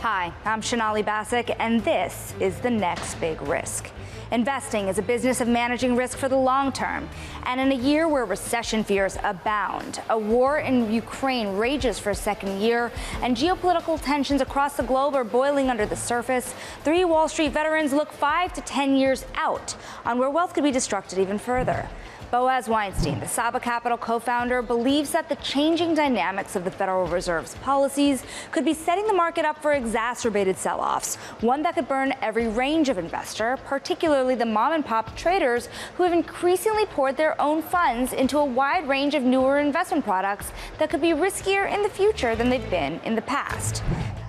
Hi, I'm Shanali Basak, and this is The Next Big Risk. Investing is a business of managing risk for the long term. And in a year where recession fears abound, a war in Ukraine rages for a second year, and geopolitical tensions across the globe are boiling under the surface, three Wall Street veterans look 5 to 10 years out on where wealth could be destructed even further. Boaz Weinstein, the Saba Capital co-founder, believes that the changing dynamics of the Federal Reserve's policies could be setting the market up for exacerbated sell-offs, one that could burn every range of investor, particularly the mom-and-pop traders who have increasingly poured their own funds into a wide range of newer investment products that could be riskier in the future than they've been in the past.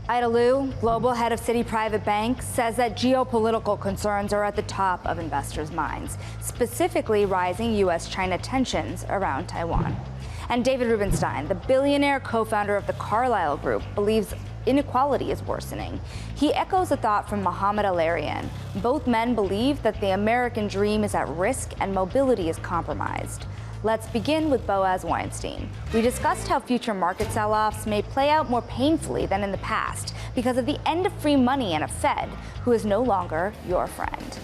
Ida Liu, global head of Citi Private Bank, says that geopolitical concerns are at the top of investors' minds, specifically rising U.S.-China tensions around Taiwan. And David Rubenstein, the billionaire co-founder of the Carlyle Group, believes inequality is worsening. He echoes a thought from Mohamed El-Arian. Both men believe that the American dream is at risk and mobility is compromised. Let's begin with Boaz Weinstein. We discussed how future market sell-offs may play out more painfully than in the past because of the end of free money and a Fed who is no longer your friend.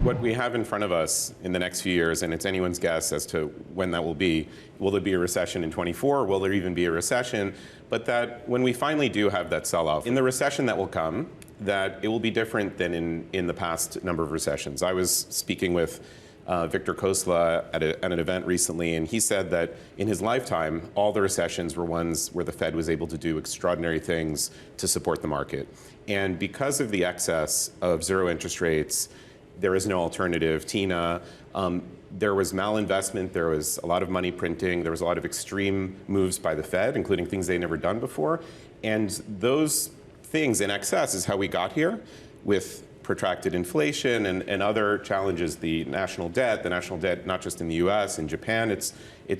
What we have in front of us in the next few years, and it's anyone's guess as to when that will be there be a recession in 24? Will there even be a recession? But that when we finally do have that sell-off, in the recession that will come, that it will be different than in the past number of recessions. I was speaking with Victor Kosla at an event recently, and he said that in his lifetime, all the recessions were ones where the Fed was able to do extraordinary things to support the market. And because of the excess of zero interest rates, there is no alternative. Tina, there was malinvestment, there was a lot of money printing, there was a lot of extreme moves by the Fed, including things they'd never done before. And those things in excess is how we got here, with protracted inflation and other challenges. The national debt, not just in the US, in Japan, it's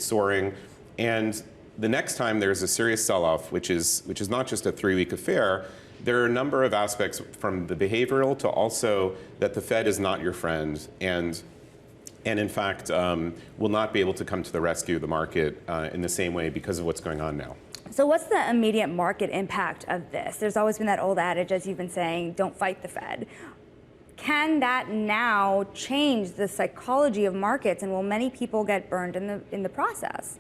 soaring. And the next time there's a serious sell-off, which is not just a 3-week affair, there are a number of aspects from the behavioral to also that the Fed is not your friend and in fact will not be able to come to the rescue of the market in the same way because of what's going on now. So what's the immediate market impact of this? There's always been that old adage, as you've been saying, don't fight the Fed. Can that now change the psychology of markets, and will many people get burned in the process?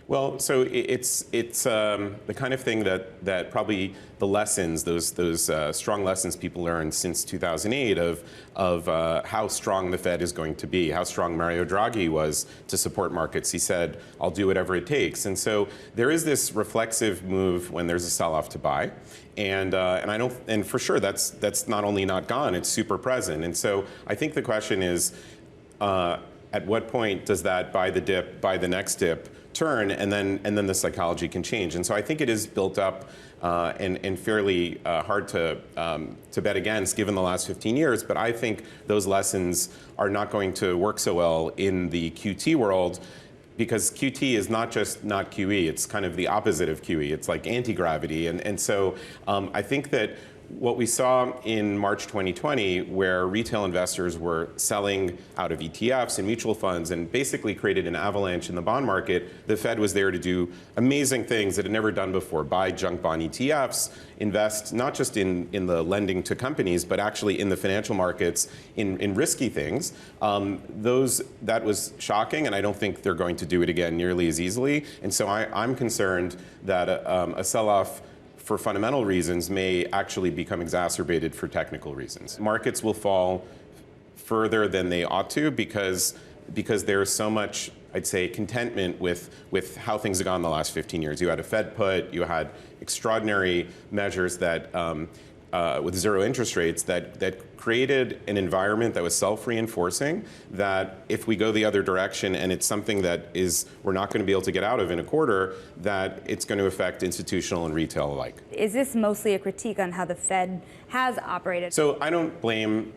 Well, so it's the kind of thing that probably the lessons, those strong lessons people learned since 2008 of how strong the Fed is going to be, how strong Mario Draghi was to support markets. He said, "I'll do whatever it takes." And so there is this reflexive move when there's a sell-off to buy, and for sure that's not only not gone, it's super present. And so I think the question is, at what point does that buy the next dip turn, and then the psychology can change. And so I think it is built up and fairly hard to bet against given the last 15 years. But I think those lessons are not going to work so well in the QT world, because QT is not just not QE, it's kind of the opposite of QE. It's like anti-gravity. And so I think that what we saw in March 2020, where retail investors were selling out of ETFs and mutual funds and basically created an avalanche in the bond market, the Fed was there to do amazing things it had never done before: buy junk bond ETFs, invest not just in the lending to companies, but actually in the financial markets in risky things. That was shocking, and I don't think they're going to do it again nearly as easily. And so I'm concerned that a sell-off for fundamental reasons may actually become exacerbated for technical reasons. Markets will fall further than they ought to because there's so much, I'd say, contentment with how things have gone the last 15 years. You had a Fed put, you had extraordinary measures that with zero interest rates that created an environment that was self-reinforcing, that if we go the other direction and it's something that we're not going to be able to get out of in a quarter, that it's going to affect institutional and retail alike. Is this mostly a critique on how the Fed has operated? So I don't blame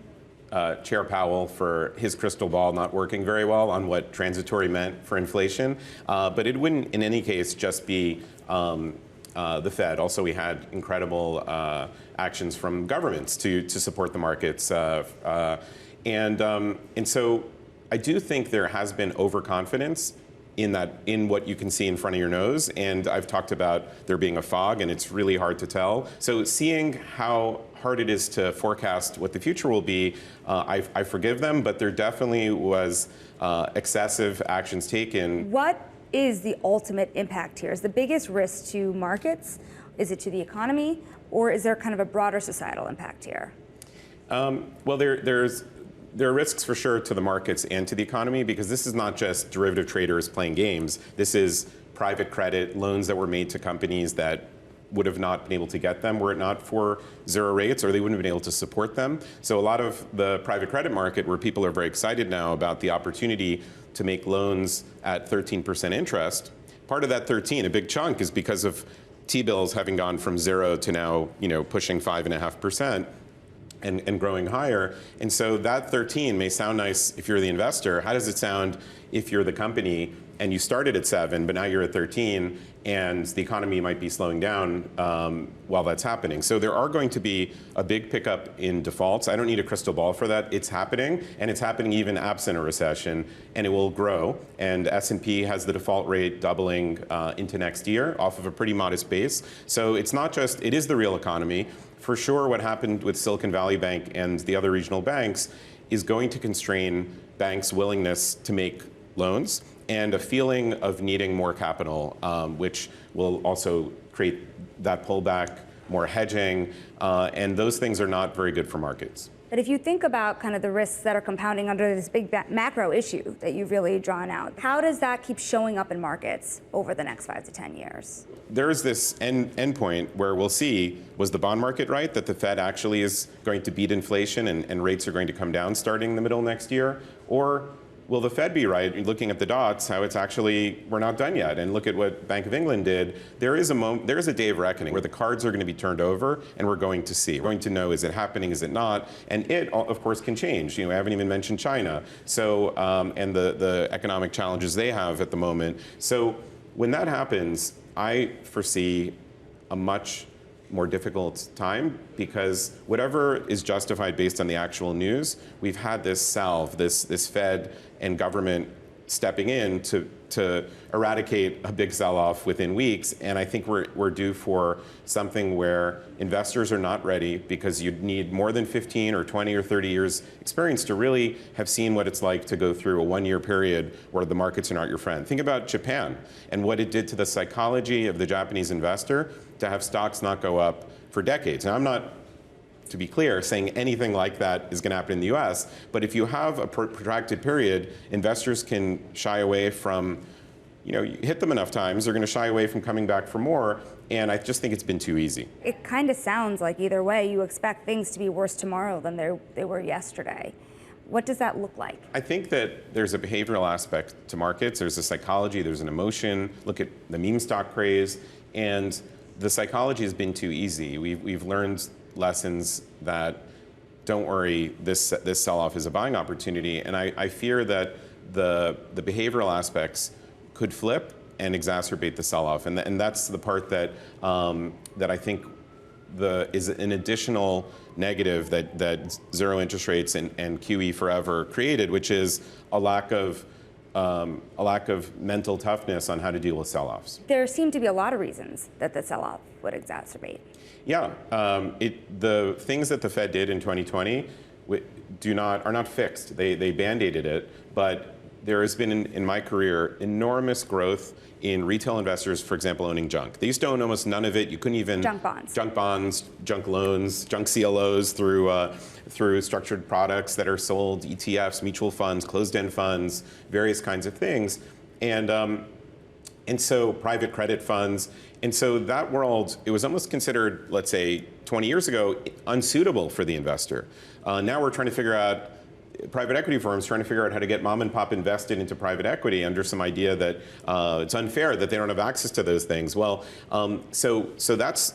Chair Powell for his crystal ball not working very well on what transitory meant for inflation, but it wouldn't in any case just be the Fed. Also, we had incredible actions from governments to support the markets, and so I do think there has been overconfidence in what you can see in front of your nose. And I've talked about there being a fog, and it's really hard to tell. So seeing how hard it is to forecast what the future will be, I forgive them, but there definitely was excessive actions taken. What is the ultimate impact here? Is the biggest risk to markets? Is it to the economy? Or is there kind of a broader societal impact here? Well, there are risks for sure to the markets and to the economy, because this is not just derivative traders playing games. This is private credit loans that were made to companies that would have not been able to get them were it not for zero rates, or they wouldn't have been able to support them. So a lot of the private credit market, where people are very excited now about the opportunity to make loans at 13% interest, part of that 13, a big chunk, is because of T-bills having gone from 0 to now, pushing 5.5%. And growing higher. And so that 13 may sound nice if you're the investor. How does it sound if you're the company and you started at 7, but now you're at 13, and the economy might be slowing down while that's happening? So there are going to be a big pickup in defaults. I don't need a crystal ball for that. It's happening, and it's happening even absent a recession, and it will grow. And S&P has the default rate doubling into next year off of a pretty modest base. So it's not just, it is the real economy. For sure, what happened with Silicon Valley Bank and the other regional banks is going to constrain banks' willingness to make loans, and a feeling of needing more capital, which will also create that pullback, more hedging, and those things are not very good for markets. But if you think about kind of the risks that are compounding under this big macro issue that you've really drawn out, how does that keep showing up in markets over the next 5 to 10 years? There is this end point where we'll see, was the bond market right, that the Fed actually is going to beat inflation and rates are going to come down starting in the middle of next year? Or will the Fed be right, looking at the dots, how it's actually, we're not done yet, and look at what Bank of England did? There is a day of reckoning where the cards are going to be turned over, and we're going to see. We're going to know, is it happening, is it not? And it, of course, can change. I haven't even mentioned China, so and the economic challenges they have at the moment. So when that happens, I foresee a much more difficult time, because whatever is justified based on the actual news, we've had this salve, this Fed and government stepping in to eradicate a big sell-off within weeks. And I think we're due for something where investors are not ready, because you'd need more than 15 or 20 or 30 years experience to really have seen what it's like to go through a one-year period where the markets are not your friend. Think about Japan and what it did to the psychology of the Japanese investor to have stocks not go up for decades. Now, I'm not, to be clear, saying anything like that is going to happen in the US, but if you have a protracted period, investors can shy away from, you hit them enough times, they're going to shy away from coming back for more, and I just think it's been too easy. It kind of sounds like either way, you expect things to be worse tomorrow than they were yesterday. What does that look like? I think that there's a behavioral aspect to markets. There's a psychology, there's an emotion. Look at the meme stock craze, and the psychology has been too easy. We've learned lessons that, don't worry, this sell-off is a buying opportunity, and I fear that the behavioral aspects could flip and exacerbate the sell-off, and that's the part that I think is an additional negative that zero interest rates and QE forever created, which is a lack of mental toughness on how to deal with sell-offs. There seem to be a lot of reasons that the sell-off would exacerbate. Yeah, the things that the Fed did in 2020 are not fixed. They band-aided it, but there has been, in my career, enormous growth in retail investors, for example, owning junk. They used to own almost none of it. You couldn't even... Junk bonds, junk loans, junk CLOs through structured products that are sold, ETFs, mutual funds, closed-end funds, various kinds of things. And so private credit funds. And so that world, it was almost considered, let's say, 20 years ago, unsuitable for the investor. Now we're trying to figure out, private equity firms trying to figure out how to get mom and pop invested into private equity under some idea that it's unfair that they don't have access to those things. Well, so that's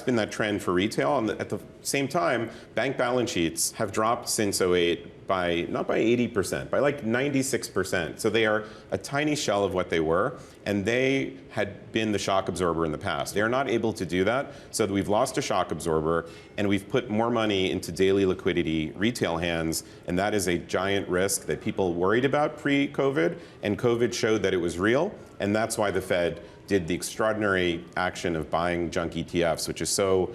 been that trend for retail. And at the same time, bank balance sheets have dropped since '08 by not by 80%, by like 96%. So they are a tiny shell of what they were, and they had been the shock absorber in the past. They are not able to do that, so we've lost a shock absorber, and we've put more money into daily liquidity retail hands, and that is a giant risk that people worried about pre-COVID, and COVID showed that it was real, and that's why the Fed did the extraordinary action of buying junk ETFs, which is so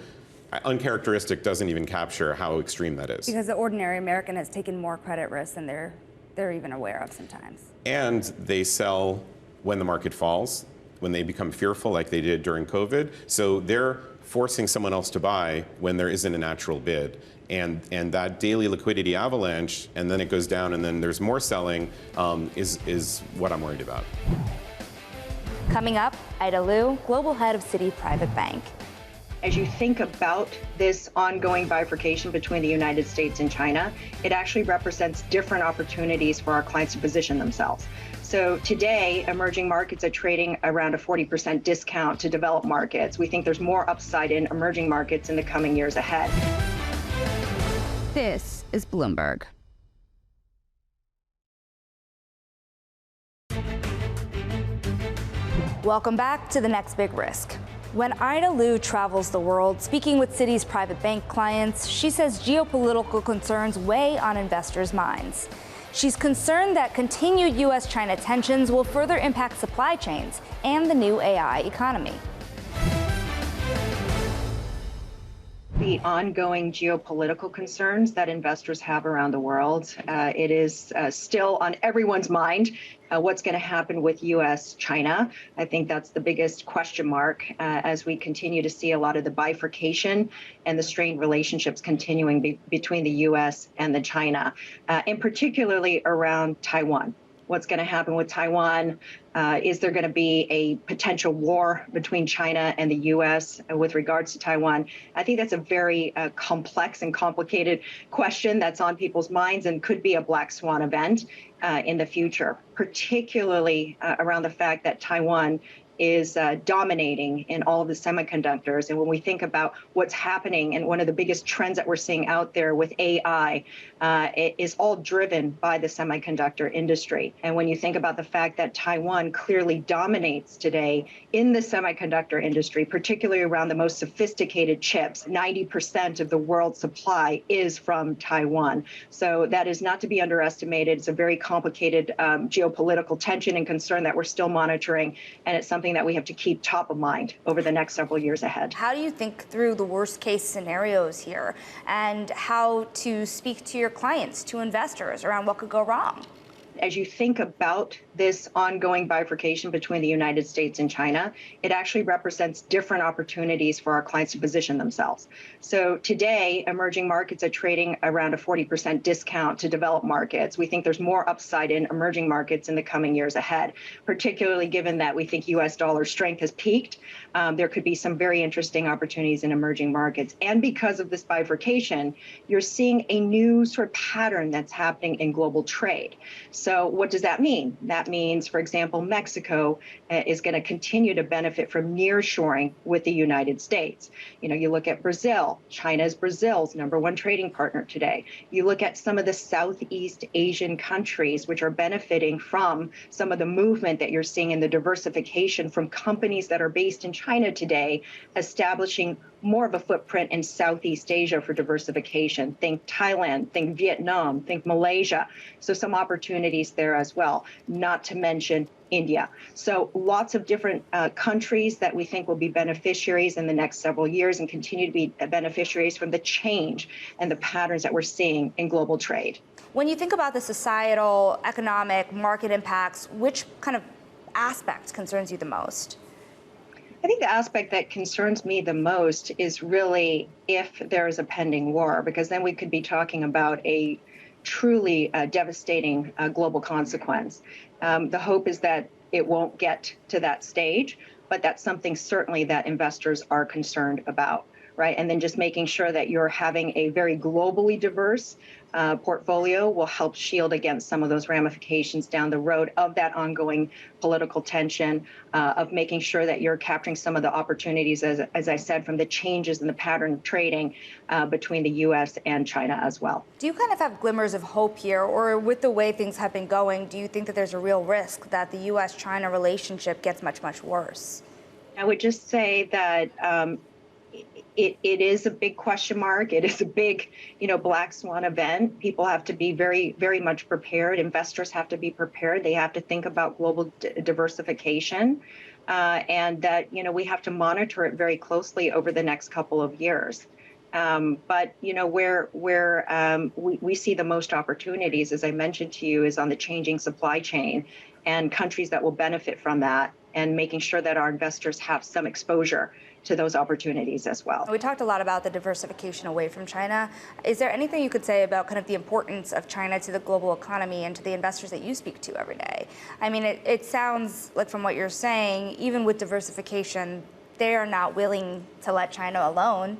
uncharacteristic, doesn't even capture how extreme that is. Because the ordinary American has taken more credit risk than they're even aware of sometimes. And they sell when the market falls, when they become fearful like they did during COVID. So they're forcing someone else to buy when there isn't a natural bid. And that daily liquidity avalanche, and then it goes down and then there's more selling, is what I'm worried about. Coming up, Ida Liu, Global Head of Citi Private Bank. As you think about this ongoing bifurcation between the United States and China, it actually represents different opportunities for our clients to position themselves. So today, emerging markets are trading around a 40% discount to developed markets. We think there's more upside in emerging markets in the coming years ahead. This is Bloomberg. Welcome back to The Next Big Risk. When Ida Liu travels the world speaking with Citi's private bank clients, she says geopolitical concerns weigh on investors' minds. She's concerned that continued U.S.-China tensions will further impact supply chains and the new AI economy. The ongoing geopolitical concerns that investors have around the world, it is still on everyone's mind. What's going to happen with U.S.-China? I think that's the biggest question mark as we continue to see a lot of the bifurcation and the strained relationships continuing between the U.S. and the China, and particularly around Taiwan. What's going to happen with Taiwan? Is there going to be a potential war between China and the U.S. with regards to Taiwan? I think that's a very complex and complicated question that's on people's minds and could be a black swan event in the future, particularly around the fact that Taiwan is dominating in all of the semiconductors. And when we think about what's happening, and one of the biggest trends that we're seeing out there with AI, it is all driven by the semiconductor industry. And when you think about the fact that Taiwan clearly dominates today in the semiconductor industry, particularly around the most sophisticated chips, 90% of the world's supply is from Taiwan. So that is not to be underestimated. It's a very complicated geopolitical tension and concern that we're still monitoring, and it's something that we have to keep top of mind over the next several years ahead. How do you think through the worst case scenarios here and how to speak to your clients, to investors around what could go wrong? As you think about this ongoing bifurcation between the United States and China, it actually represents different opportunities for our clients to position themselves. So today, emerging markets are trading around a 40% discount to developed markets. We think there's more upside in emerging markets in the coming years ahead, particularly given that we think U.S. dollar strength has peaked. There could be some very interesting opportunities in emerging markets. And because of this bifurcation, you're seeing a new sort of pattern that's happening in global trade. So what does that mean? That means, for example, Mexico is going to continue to benefit from nearshoring with the United States. You know, you look at Brazil. China is Brazil's #1 trading partner today. You look at some of the Southeast Asian countries, which are benefiting from some of the movement that you're seeing in the diversification from companies that are based in China today, establishing more of a footprint in Southeast Asia for diversification. Think Thailand, think Vietnam, think Malaysia. So some opportunities there as well, not to mention India. So lots of different countries that we think will be beneficiaries in the next several years and continue to be beneficiaries from the change and the patterns that we're seeing in global trade. When you think about the societal, economic, market impacts, which kind of aspect concerns you the most? I think the aspect that concerns me the most is really if there is a pending war, because then we could be talking about a truly devastating global consequence. The hope is that it won't get to that stage, but that's something certainly that investors are concerned about, right? And then just making sure that you're having a very globally diverse portfolio will help shield against some of those ramifications down the road of that ongoing political tension, of making sure that you're capturing some of the opportunities, as I said, from the changes in the pattern of trading between the U.S. and China as well. Do you kind of have glimmers of hope here, or with the way things have been going, do you think that there's a real risk that the U.S.-China relationship gets much, much worse? I would just say that it is a big question mark. It is a big, black swan event. People have to be very, very much prepared. Investors have to be prepared. They have to think about global diversification, and that, we have to monitor it very closely over the next couple of years. But where we see the most opportunities, as I mentioned to you, is on the changing supply chain and countries that will benefit from that, and making sure that our investors have some exposure to those opportunities as well. We talked a lot about the diversification away from China. Is there anything you could say about kind of the importance of China to the global economy and to the investors that you speak to every day? I mean, it sounds like from what you're saying, even with diversification, they are not willing to let China alone.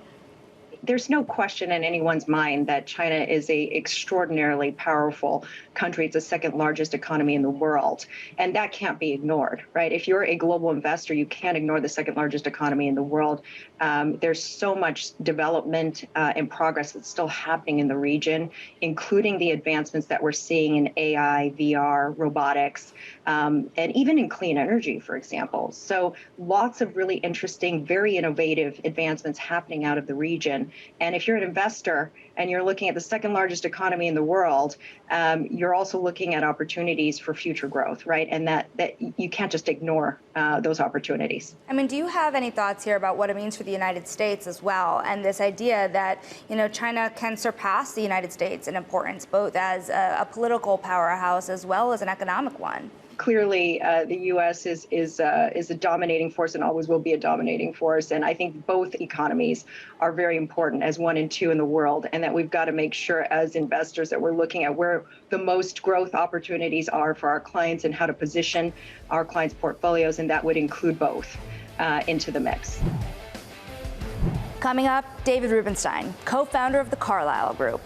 There's no question in anyone's mind that China is an extraordinarily powerful country. It's the second largest economy in the world, and that can't be ignored, right? If you're a global investor, you can't ignore the second largest economy in the world. There's so much development and progress that's still happening in the region, including the advancements that we're seeing in AI, VR, robotics, and even in clean energy, for example. So lots of really interesting, very innovative advancements happening out of the region. And if you're an investor and you're looking at the second largest economy in the world, you're also looking at opportunities for future growth, right? And that you can't just ignore those opportunities. I mean, do you have any thoughts here about what it means for the United States as well, and this idea that, China can surpass the United States in importance, both as a political powerhouse as well as an economic one? Clearly, the U.S. is a dominating force and always will be a dominating force. And I think both economies are very important as 1 and 2 in the world, and that we've got to make sure as investors that we're looking at where the most growth opportunities are for our clients and how to position our clients' portfolios, and that would include both into the mix. Coming up, David Rubenstein, co-founder of the Carlyle Group.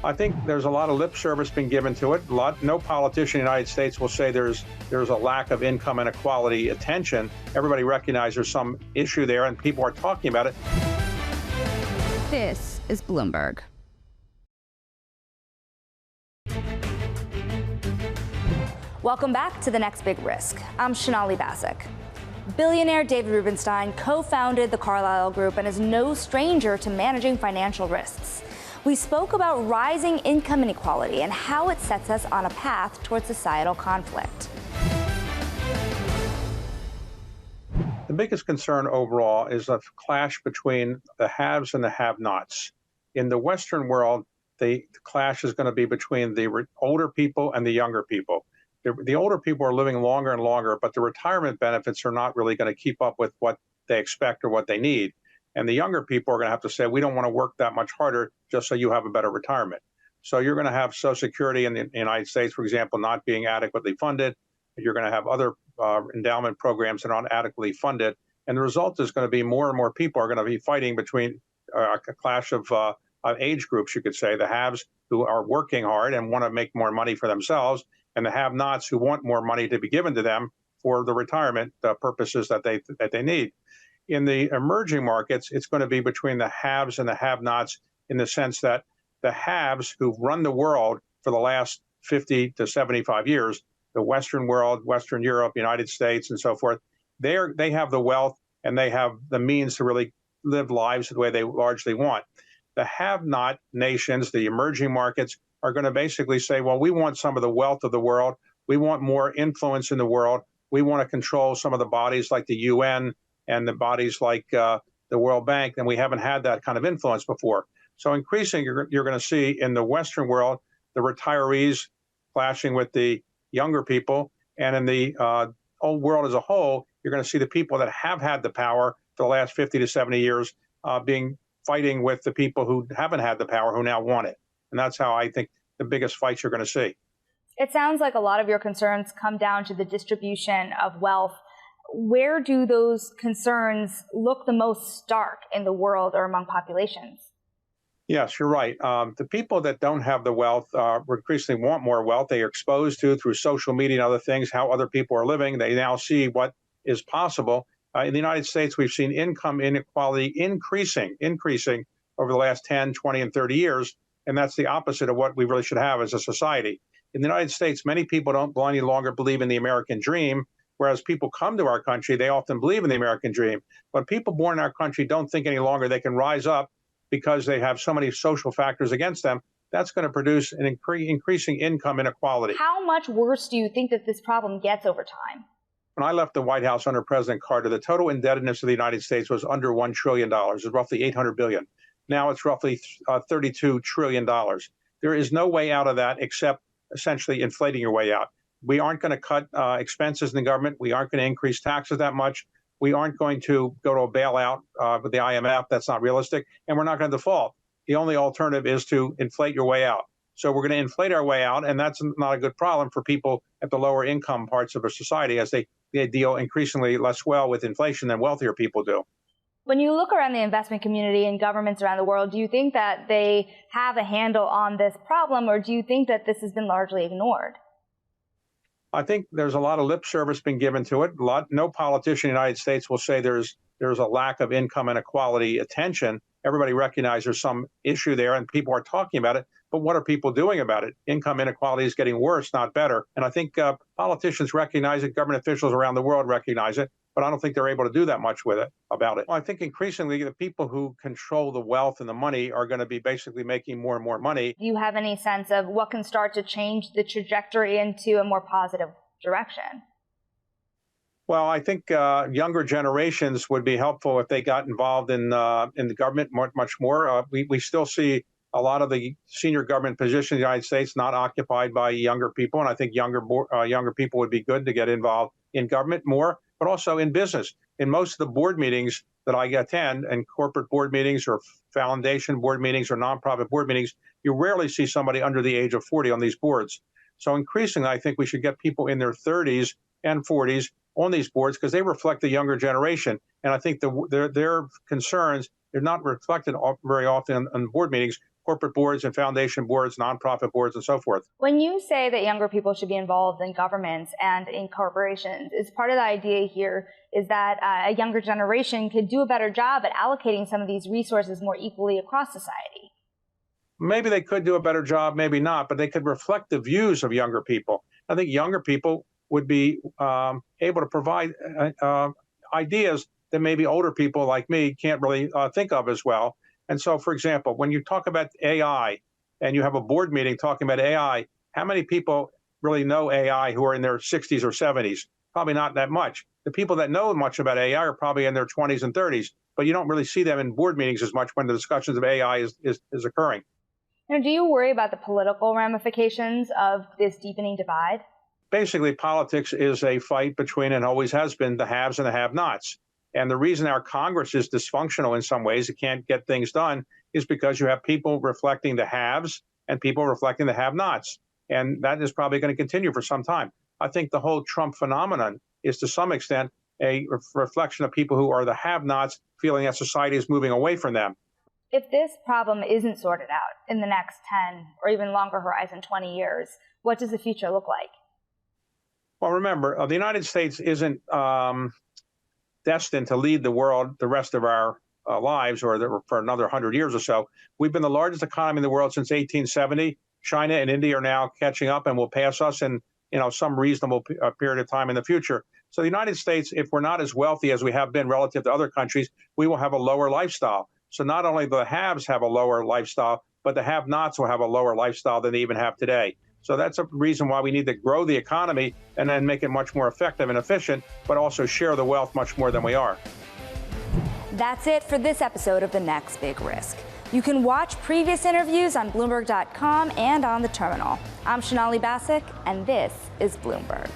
I think there's a lot of lip service being given to it. No politician in the United States will say there's a lack of income inequality attention. Everybody recognizes there's some issue there, and people are talking about it. This is Bloomberg. Welcome back to The Next Big Risk. I'm Shonali Bassick. Billionaire David Rubenstein co-founded the Carlyle Group and is no stranger to managing financial risks. We spoke about rising income inequality and how it sets us on a path towards societal conflict. The biggest concern overall is a clash between the haves and the have-nots. In the Western world, the clash is going to be between the older people and the younger people. The older people are living longer and longer, but the retirement benefits are not really going to keep up with what they expect or what they need. And the younger people are going to have to say, we don't want to work that much harder just so you have a better retirement. So you're going to have Social Security in the United States, for example, not being adequately funded. You're going to have other endowment programs that are not adequately funded. And the result is going to be more and more people are going to be fighting between a clash of age groups, you could say, the haves who are working hard and want to make more money for themselves, and the have-nots who want more money to be given to them for the retirement purposes that they need. In the emerging markets, it's going to be between the haves and the have-nots, in the sense that the haves who've run the world for the last 50 to 75 years, the Western world, Western Europe, United States, and so forth, they have the wealth and they have the means to really live lives the way they largely want. The have-not nations, the emerging markets, are going to basically say, well, we want some of the wealth of the world. We want more influence in the world. We want to control some of the bodies like the UN and the bodies like the World Bank, and we haven't had that kind of influence before. So increasingly, you're going to see in the Western world, the retirees clashing with the younger people, and in the old world as a whole, you're going to see the people that have had the power for the last 50 to 70 years fighting with the people who haven't had the power, who now want it. And that's how I think the biggest fights you're going to see. It sounds like a lot of your concerns come down to the distribution of wealth. Where do those concerns look the most stark in the world or among populations? Yes, you're right. The people that don't have the wealth increasingly want more wealth. They are exposed to through social media and other things how other people are living. They now see what is possible. In the United States, we've seen income inequality increasing over the last 10, 20, and 30 years. And that's the opposite of what we really should have as a society. In the United States, many people don't any longer believe in the American dream, whereas people come to our country, they often believe in the American dream. But people born in our country don't think any longer they can rise up because they have so many social factors against them. That's going to produce an increasing income inequality. How much worse do you think that this problem gets over time? When I left the White House under President Carter, the total indebtedness of the United States was under $1 trillion. It was roughly $800 billion. Now it's roughly $32 trillion. There is no way out of that except essentially inflating your way out. We aren't going to cut expenses in the government. We aren't going to increase taxes that much. We aren't going to go to a bailout with the IMF. That's not realistic. And we're not going to default. The only alternative is to inflate your way out. So we're going to inflate our way out, and that's not a good problem for people at the lower income parts of our society as they deal increasingly less well with inflation than wealthier people do. When you look around the investment community and governments around the world, do you think that they have a handle on this problem, or do you think that this has been largely ignored? I think there's a lot of lip service being given to it. No politician in the United States will say there's a lack of income inequality attention. Everybody recognizes there's some issue there, and people are talking about it. But what are people doing about it? Income inequality is getting worse, not better. And I think politicians recognize it. Government officials around the world recognize it. But I don't think they're able to do that much with it about it. Well, I think increasingly the people who control the wealth and the money are going to be basically making more and more money. Do you have any sense of what can start to change the trajectory into a more positive direction? Well, I think younger generations would be helpful if they got involved in the government much more. We still see a lot of the senior government positions in the United States not occupied by younger people, and I think younger people would be good to get involved in government more, but also in business. In most of the board meetings that I attend, and corporate board meetings or foundation board meetings or nonprofit board meetings, you rarely see somebody under the age of 40 on these boards. So increasingly, I think we should get people in their 30s and 40s on these boards because they reflect the younger generation. And I think their concerns are not reflected very often on board meetings, corporate boards and foundation boards, nonprofit boards, and so forth. When you say that younger people should be involved in governments and in corporations, is part of the idea here is that a younger generation could do a better job at allocating some of these resources more equally across society? Maybe they could do a better job, maybe not, but they could reflect the views of younger people. I think younger people would be able to provide ideas that maybe older people like me can't really think of as well. And so, for example, when you talk about AI and you have a board meeting talking about AI, how many people really know AI who are in their 60s or 70s? Probably not that much. The people that know much about AI are probably in their 20s and 30s, but you don't really see them in board meetings as much when the discussions of AI is occurring. Now, do you worry about the political ramifications of this deepening divide? Basically, politics is a fight between, and always has been, the haves and the have-nots. And the reason our Congress is dysfunctional in some ways, it can't get things done, is because you have people reflecting the haves and people reflecting the have-nots. And that is probably going to continue for some time. I think the whole Trump phenomenon is to some extent a reflection of people who are the have-nots feeling that society is moving away from them. If this problem isn't sorted out in the next 10 or even longer horizon, 20 years, what does the future look like? Well, remember, the United States isn't destined to lead the world the rest of our lives or for another 100 years or so. We've been the largest economy in the world since 1870. China and India are now catching up and will pass us in some reasonable period of time in the future. So the United States, if we're not as wealthy as we have been relative to other countries, we will have a lower lifestyle. So not only the haves have a lower lifestyle, but the have-nots will have a lower lifestyle than they even have today. So that's a reason why we need to grow the economy and then make it much more effective and efficient, but also share the wealth much more than we are. That's it for this episode of The Next Big Risk. You can watch previous interviews on Bloomberg.com and on the terminal. I'm Sonali Basak, and this is Bloomberg.